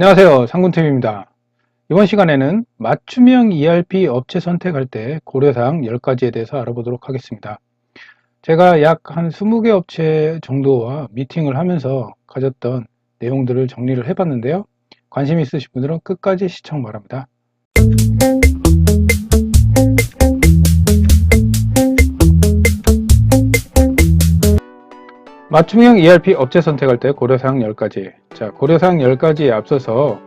안녕하세요, 상군팀입니다. 이번 시간에는 맞춤형 ERP 업체 선택할 때 고려사항 10가지에 대해서 알아보도록 하겠습니다. 제가 약 한 20개 업체 정도와 미팅을 하면서 가졌던 내용들을 정리를 해봤는데요. 관심 있으신 분들은 끝까지 시청 바랍니다. 맞춤형 ERP 업체 선택할 때 고려사항 10가지. 자, 고려사항 10가지에 앞서서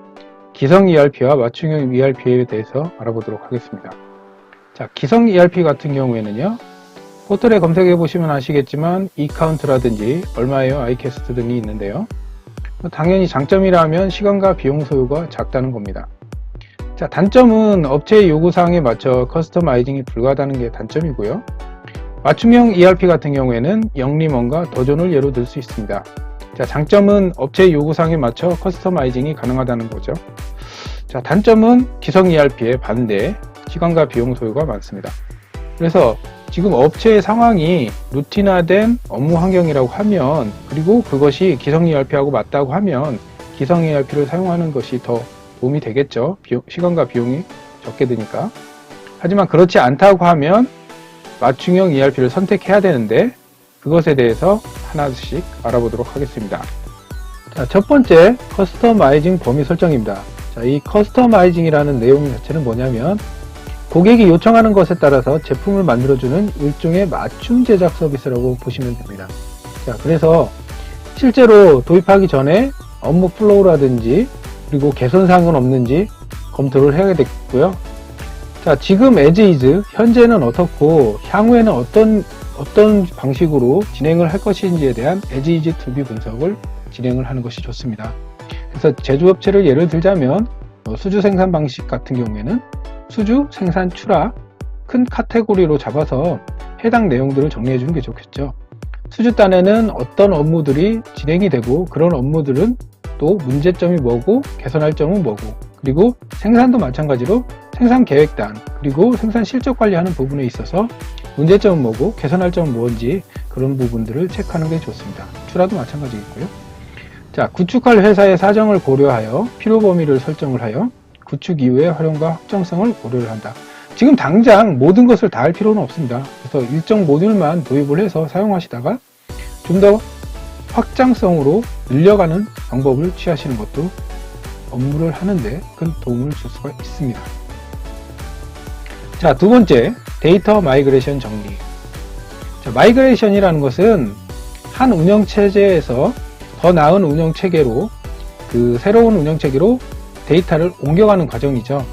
기성 ERP와 맞춤형 ERP에 대해서 알아보도록 하겠습니다. 자, 기성 ERP 같은 경우에는요, 포털에 검색해 보시면 아시겠지만 이카운트라든지 얼마에요, 아이캐스트 등이 있는데요. 당연히 장점이라면 시간과 비용 소요가 작다는 겁니다. 자, 단점은 업체의 요구사항에 맞춰 커스터마이징이 불가하다는 게 단점이고요. 맞춤형 ERP 같은 경우에는 영림원과 도전을 예로 들 수 있습니다. 자, 장점은 업체의 요구사항에 맞춰 커스터마이징이 가능하다는 거죠. 자, 단점은 기성 ERP의 반대, 시간과 비용 소요가 많습니다. 그래서 지금 업체의 상황이 루틴화된 업무 환경이라고 하면, 그리고 그것이 기성 ERP하고 맞다고 하면 기성 ERP를 사용하는 것이 더 도움이 되겠죠. 시간과 비용이 적게 드니까. 하지만 그렇지 않다고 하면 맞춤형 ERP를 선택해야 되는데, 그것에 대해서 하나씩 알아보도록 하겠습니다. 자, 첫 번째, 커스터마이징 범위 설정입니다. 자, 이 커스터마이징이라는 내용 자체는 뭐냐면, 고객이 요청하는 것에 따라서 제품을 만들어주는 일종의 맞춤 제작 서비스라고 보시면 됩니다. 자, 그래서 실제로 도입하기 전에 업무 플로우라든지 그리고 개선사항은 없는지 검토를 해야 되겠고요. 자, 지금 as is, 현재는 어떻고 향후에는 어떤 방식으로 진행을 할 것인지에 대한 as is to be 분석을 진행을 하는 것이 좋습니다. 그래서 제조업체를 예를 들자면 수주 생산 방식 같은 경우에는 수주, 생산, 출하 큰 카테고리로 잡아서 해당 내용들을 정리해 주는 게 좋겠죠. 수주단에는 어떤 업무들이 진행이 되고, 그런 업무들은 또 문제점이 뭐고 개선할 점은 뭐고, 그리고 생산도 마찬가지로 생산 계획단, 그리고 생산 실적 관리하는 부분에 있어서 문제점은 뭐고 개선할 점은 뭔지, 그런 부분들을 체크하는 게 좋습니다. 출하도 마찬가지겠고요. 자, 구축할 회사의 사정을 고려하여 필요 범위를 설정을 하여 구축 이후의 활용과 확정성을 고려를 한다. 지금 당장 모든 것을 다 할 필요는 없습니다. 그래서 일정 모듈만 도입을 해서 사용하시다가 좀 더 확장성으로 늘려가는 방법을 취하시는 것도 업무를 하는데 큰 도움을 줄 수가 있습니다. 자, 두 번째, 데이터 마이그레이션 정리. 자, 마이그레이션이라는 것은 한 운영체제에서 더 나은 운영체계로, 새로운 운영체계로 데이터를 옮겨가는 과정이죠.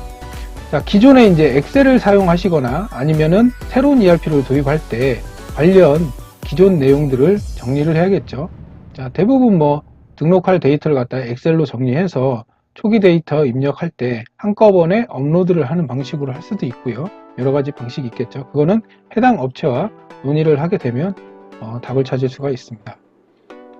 자, 기존에 이제 엑셀을 사용하시거나 아니면은 새로운 ERP를 도입할 때 관련 기존 내용들을 정리를 해야겠죠. 자, 대부분 등록할 데이터를 갖다 엑셀로 정리해서 초기 데이터 입력할 때 한꺼번에 업로드를 하는 방식으로 할 수도 있고요. 여러 가지 방식이 있겠죠. 그거는 해당 업체와 논의를 하게 되면 답을 찾을 수가 있습니다.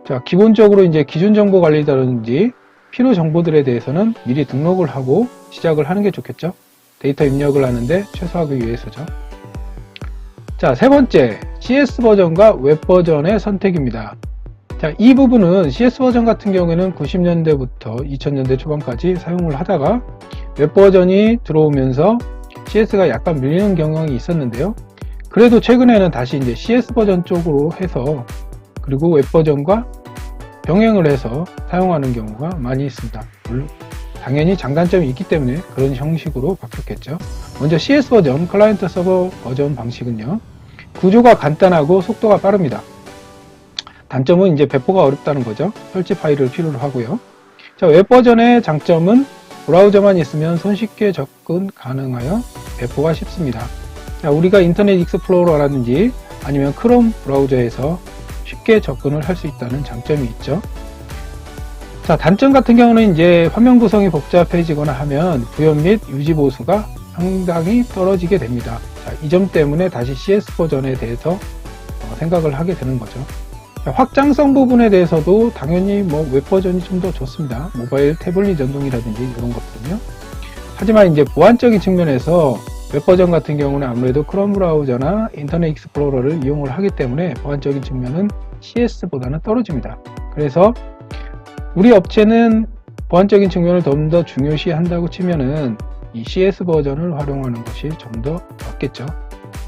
자, 기본적으로 이제 기준 정보 관리라든지 필요 정보들에 대해서는 미리 등록을 하고 시작을 하는 게 좋겠죠. 데이터 입력을 하는데 최소화하기 위해서죠. 자, 세 번째, CS 버전과 웹 버전의 선택입니다. 자, 이 부분은 CS 버전 같은 경우에는 90년대부터 2000년대 초반까지 사용을 하다가 웹 버전이 들어오면서 CS가 약간 밀리는 경향이 있었는데요. 그래도 최근에는 다시 이제 CS 버전 쪽으로 해서, 그리고 웹 버전과 병행을 해서 사용하는 경우가 많이 있습니다. 물론 당연히 장단점이 있기 때문에 그런 형식으로 바뀌었겠죠. 먼저 CS 버전, 클라이언트 서버 버전 방식은요, 구조가 간단하고 속도가 빠릅니다. 단점은 이제 배포가 어렵다는 거죠. 설치 파일을 필요로 하고요. 자, 웹 버전의 장점은 브라우저만 있으면 손쉽게 접근 가능하여 배포가 쉽습니다. 자, 우리가 인터넷 익스플로러라든지 아니면 크롬 브라우저에서 쉽게 접근을 할 수 있다는 장점이 있죠. 자, 단점 같은 경우는 이제 화면 구성이 복잡해지거나 하면 구현 및 유지 보수가 상당히 떨어지게 됩니다. 자, 이 점 때문에 다시 CS 버전에 대해서 생각을 하게 되는 거죠. 자, 확장성 부분에 대해서도 당연히 웹 버전이 좀 더 좋습니다. 모바일 태블릿 전송이라든지 이런 것들은요. 하지만 이제 보안적인 측면에서 웹 버전 같은 경우는 아무래도 크롬 브라우저나 인터넷 익스플로러를 이용을 하기 때문에 보안적인 측면은 CS보다는 떨어집니다. 그래서 우리 업체는 보안적인 측면을 좀 더 중요시한다고 치면은 이 CS 버전을 활용하는 것이 좀 더 맞겠죠.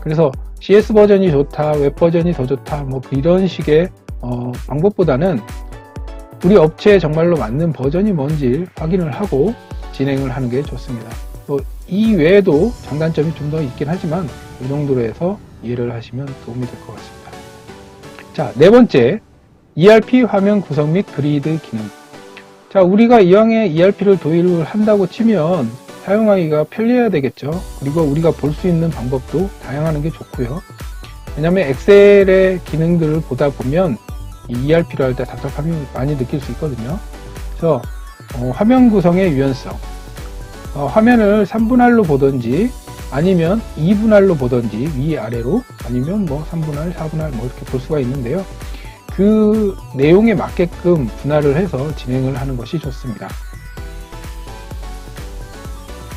그래서 CS 버전이 좋다, 웹 버전이 더 좋다, 뭐 이런 식의 방법보다는 우리 업체에 정말로 맞는 버전이 뭔지 확인을 하고 진행을 하는 게 좋습니다. 또 이 외에도 장단점이 좀 더 있긴 하지만 이 정도로 해서 이해를 하시면 도움이 될 것 같습니다. 자, 네 번째, ERP 화면 구성 및 그리드 기능. 자, 우리가 이왕에 ERP를 도입을 한다고 치면 사용하기가 편리해야 되겠죠. 그리고 우리가 볼 수 있는 방법도 다양하는 게 좋고요. 왜냐하면 엑셀의 기능들을 보다 보면 이 ERP를 할 때 답답함이 많이 느낄 수 있거든요. 그래서 화면 구성의 유연성, 화면을 3분할로 보든지 아니면 2분할로 보든지 위아래로 아니면 뭐 3분할, 4분할 뭐 이렇게 볼 수가 있는데요. 그 내용에 맞게끔 분할을 해서 진행을 하는 것이 좋습니다.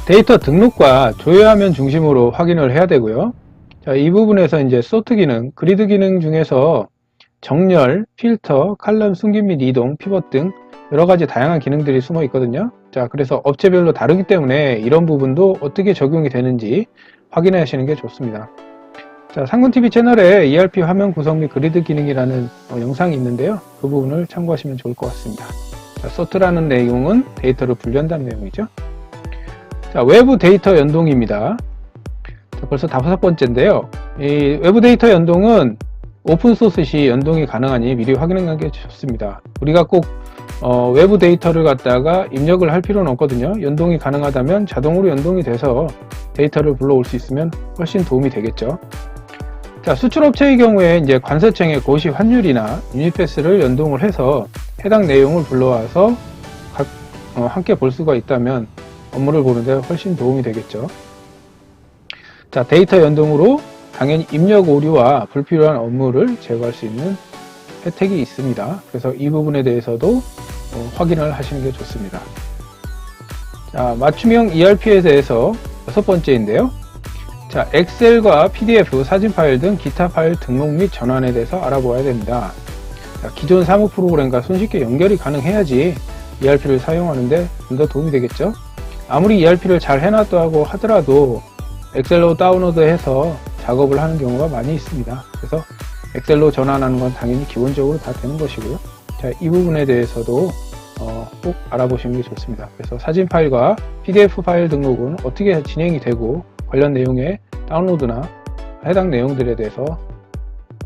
데이터 등록과 조회화면 중심으로 확인을 해야 되고요. 자, 이 부분에서 이제 소트 기능, 그리드 기능 중에서 정렬, 필터, 칼럼 숨김 및 이동, 피벗 등 여러 가지 다양한 기능들이 숨어 있거든요. 자, 그래서 업체별로 다르기 때문에 이런 부분도 어떻게 적용이 되는지 확인하시는 게 좋습니다. 자, 상군TV 채널에 ERP 화면 구성 및 그리드 기능이라는 영상이 있는데요. 그 부분을 참고하시면 좋을 것 같습니다. 자, 소트라는 내용은 데이터를 분류한다는 내용이죠. 자, 외부 데이터 연동입니다. 자, 벌써 5번째인데요. 이 외부 데이터 연동은 오픈소스 시 연동이 가능하니 미리 확인하는 게 좋습니다. 우리가 꼭 외부 데이터를 갖다가 입력을 할 필요는 없거든요. 연동이 가능하다면 자동으로 연동이 돼서 데이터를 불러올 수 있으면 훨씬 도움이 되겠죠. 자, 수출업체의 경우에 이제 관세청의 고시 환율이나 유니패스를 연동을 해서 해당 내용을 불러와서 함께 볼 수가 있다면 업무를 보는데 훨씬 도움이 되겠죠. 자, 데이터 연동으로 당연히 입력 오류와 불필요한 업무를 제거할 수 있는 혜택이 있습니다. 그래서 이 부분에 대해서도 확인을 하시는 게 좋습니다. 자, 맞춤형 ERP에 대해서 6번째인데요. 자, 엑셀과 PDF, 사진 파일 등 기타 파일 등록 및 전환에 대해서 알아보아야 됩니다. 자, 기존 사무 프로그램과 손쉽게 연결이 가능해야지 ERP를 사용하는데 좀 더 도움이 되겠죠. 아무리 ERP를 잘 해놨다고 하더라도 엑셀로 다운로드해서 작업을 하는 경우가 많이 있습니다. 그래서 엑셀로 전환하는 건 당연히 기본적으로 다 되는 것이고요. 자, 이 부분에 대해서도 꼭 알아보시는 게 좋습니다. 그래서 사진 파일과 PDF 파일 등록은 어떻게 진행이 되고 관련 내용의 다운로드나 해당 내용들에 대해서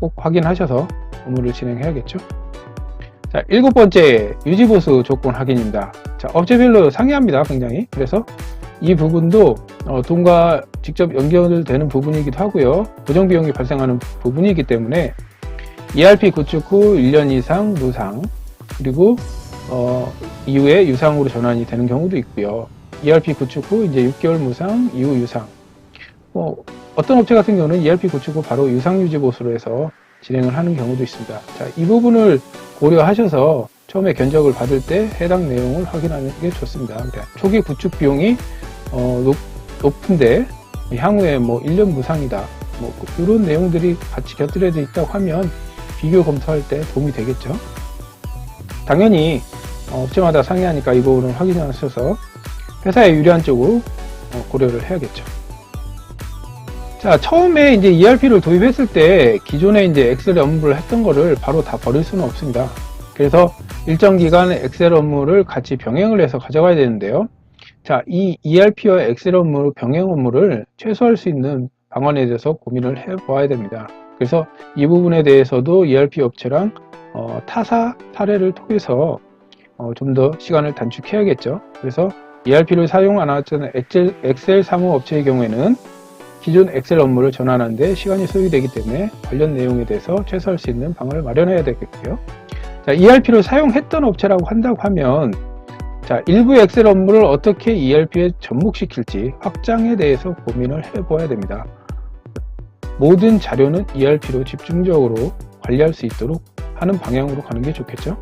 꼭 확인하셔서 업무를 진행해야겠죠. 자, 7번째, 유지보수 조건 확인입니다. 자, 업체별로 상이합니다. 굉장히. 그래서 이 부분도 돈과 직접 연결되는 부분이기도 하고요. 고정비용이 발생하는 부분이기 때문에 ERP 구축 후 1년 이상 무상, 그리고 이후에 유상으로 전환이 되는 경우도 있고요. ERP 구축 후 이제 6개월 무상, 이후 유상. 어떤 업체 같은 경우는 ERP 구축 후 바로 유상 유지 보수로 해서 진행을 하는 경우도 있습니다. 자, 이 부분을 고려하셔서 처음에 견적을 받을 때 해당 내용을 확인하는 게 좋습니다. 그러니까 초기 구축 비용이 높은데 향후에 뭐 1년 무상이다, 뭐 이런 내용들이 같이 곁들여져 있다고 하면 비교 검토할 때 도움이 되겠죠. 당연히 업체마다 상이하니까 이 부분을 확인하셔서 회사에 유리한 쪽으로 고려를 해야겠죠. 자, 처음에 이제 ERP를 도입했을 때 기존에 이제 엑셀 업무를 했던 거를 바로 다 버릴 수는 없습니다. 그래서 일정 기간 엑셀 업무를 같이 병행을 해서 가져가야 되는데요. 자, 이 ERP와 엑셀 업무, 병행 업무를 최소화할 수 있는 방안에 대해서 고민을 해 보아야 됩니다. 그래서 이 부분에 대해서도 ERP 업체랑 타사 사례를 통해서 좀 더 시간을 단축해야겠죠. 그래서 ERP를 사용 안 하던 엑셀 사무 업체의 경우에는 기존 엑셀 업무를 전환하는데 시간이 소요되기 때문에 관련 내용에 대해서 최소화할 수 있는 방안을 마련해야 되겠고요. 자, ERP를 사용했던 업체라고 한다고 하면 자, 일부 엑셀 업무를 어떻게 ERP에 접목시킬지 확장에 대해서 고민을 해봐야 됩니다. 모든 자료는 ERP로 집중적으로 관리할 수 있도록 하는 방향으로 가는 게 좋겠죠.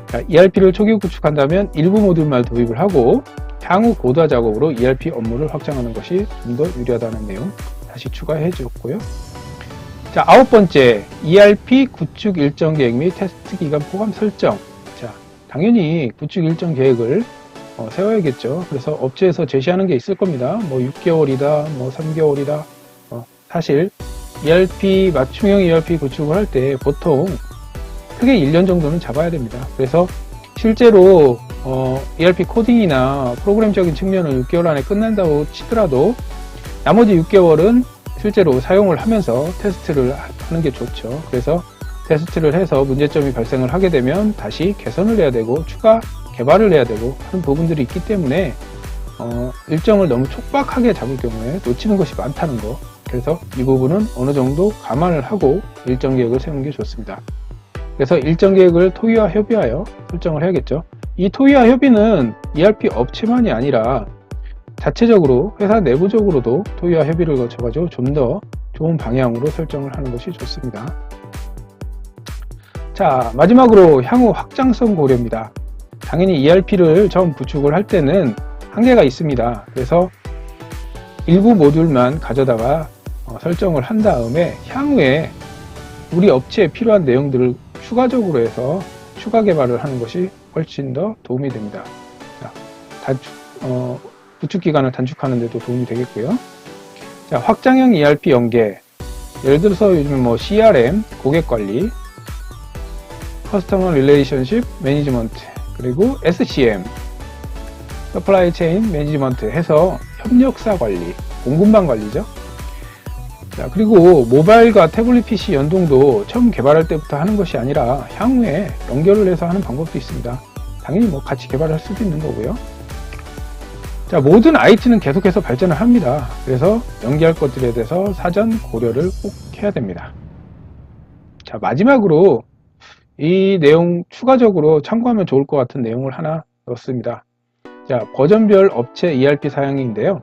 자, ERP를 초기 구축한다면 일부 모듈만 도입을 하고 향후 고도화 작업으로 ERP 업무를 확장하는 것이 좀 더 유리하다는 내용 다시 추가해 주었고요. 자, 9번째, ERP 구축 일정 계획 및 테스트 기간 포함 설정. 자, 당연히 구축 일정 계획을 세워야겠죠. 그래서 업체에서 제시하는 게 있을 겁니다. 뭐 6개월이다, 뭐 3개월이다. 사실 ERP 맞춤형 ERP 구축을 할 때 보통 크게 1년 정도는 잡아야 됩니다. 그래서 실제로 ERP 코딩이나 프로그램적인 측면을 6개월 안에 끝난다고 치더라도 나머지 6개월은 실제로 사용을 하면서 테스트를 하는 게 좋죠. 그래서 테스트를 해서 문제점이 발생을 하게 되면 다시 개선을 해야 되고 추가 개발을 해야 되고 하는 부분들이 있기 때문에 일정을 너무 촉박하게 잡을 경우에 놓치는 것이 많다는 거. 그래서 이 부분은 어느 정도 감안을 하고 일정 계획을 세우는 게 좋습니다. 그래서 일정 계획을 토의와 협의하여 설정을 해야겠죠. 이 토의와 협의는 ERP 업체만이 아니라 자체적으로 회사 내부적으로도 토의와 협의를 거쳐가지고 좀 더 좋은 방향으로 설정을 하는 것이 좋습니다. 자, 마지막으로 향후 확장성 고려입니다. 당연히 ERP를 처음 구축을 할 때는 한계가 있습니다. 그래서 일부 모듈만 가져다가 설정을 한 다음에 향후에 우리 업체에 필요한 내용들을 추가적으로 해서 추가 개발을 하는 것이 훨씬 더 도움이 됩니다. 자, 구축 기간을 단축하는 데도 도움이 되겠고요. 자, 확장형 ERP 연계. 예를 들어서 요즘 뭐 CRM, 고객 관리, 커스터머 릴레이션십 매니지먼트, 그리고 SCM, 서플라이 체인 매니지먼트 해서 협력사 관리, 공급망 관리죠. 자, 그리고 모바일과 태블릿 PC 연동도 처음 개발할 때부터 하는 것이 아니라 향후에 연결을 해서 하는 방법도 있습니다. 당연히 뭐 같이 개발할 수도 있는 거고요. 자, 모든 IT는 계속해서 발전을 합니다. 그래서 연계할 것들에 대해서 사전 고려를 꼭 해야 됩니다. 자, 마지막으로 이 내용 추가적으로 참고하면 좋을 것 같은 내용을 하나 넣었습니다. 자, 버전별 업체 ERP 사양인데요.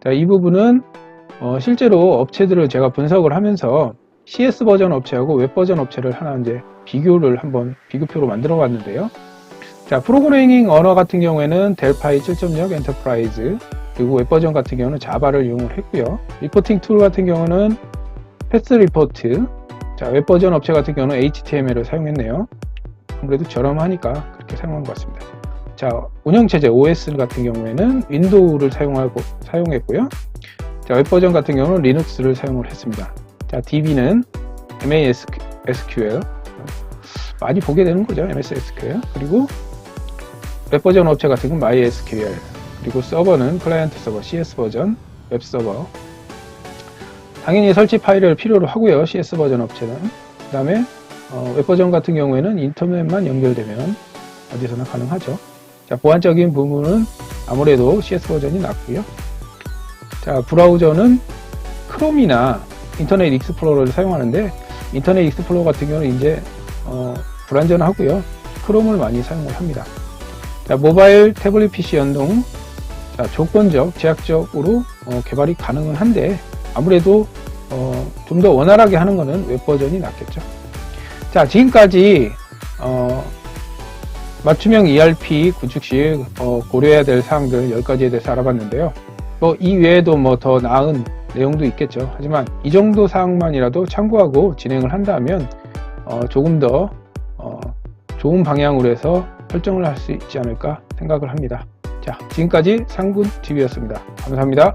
자, 이 부분은 실제로 업체들을 제가 분석을 하면서 CS 버전 업체하고 웹 버전 업체를 하나 이제 비교를 한번 비교표로 만들어 봤는데요. 자, 프로그래밍 언어 같은 경우에는 델파이 7.0 엔터프라이즈, 그리고 웹 버전 같은 경우는 자바를 이용을 했고요. 리포팅 툴 같은 경우는 패스 리포트, 자, 웹 버전 업체 같은 경우는 HTML을 사용했네요. 아무래도 저렴하니까 그렇게 사용한 것 같습니다. 자, 운영체제 OS 같은 경우에는 윈도우를 사용했고요. 자, 웹 버전 같은 경우는 리눅스를 사용을 했습니다. 자, DB는 MASQL 많이 보게 되는 거죠. MS SQL. 그리고 웹 버전 업체 같은 경우는 MySQL. 그리고 서버는 클라이언트 서버 CS 버전, 웹 서버. 당연히 설치 파일을 필요로 하고요. CS 버전 업체는. 그 다음에 웹 버전 같은 경우에는 인터넷만 연결되면 어디서나 가능하죠. 자, 보안적인 부분은 아무래도 CS 버전이 낫고요. 자, 브라우저는 크롬이나 인터넷 익스플로러를 사용하는데 인터넷 익스플로러 같은 경우는 이제 불안전하고요. 크롬을 많이 사용을 합니다. 자, 모바일 태블릿 PC 연동. 자, 조건적, 제약적으로 개발이 가능은 한데 아무래도 좀 더 원활하게 하는 것은 웹 버전이 낫겠죠. 자, 지금까지 맞춤형 ERP 구축 시 고려해야 될 사항들 10가지에 대해서 알아봤는데요. 이 외에도 뭐 더 나은 내용도 있겠죠. 하지만 이 정도 사항만이라도 참고하고 진행을 한다면 조금 더 좋은 방향으로 해서 설정을 할 수 있지 않을까 생각을 합니다. 자, 지금까지 상군TV였습니다. 감사합니다.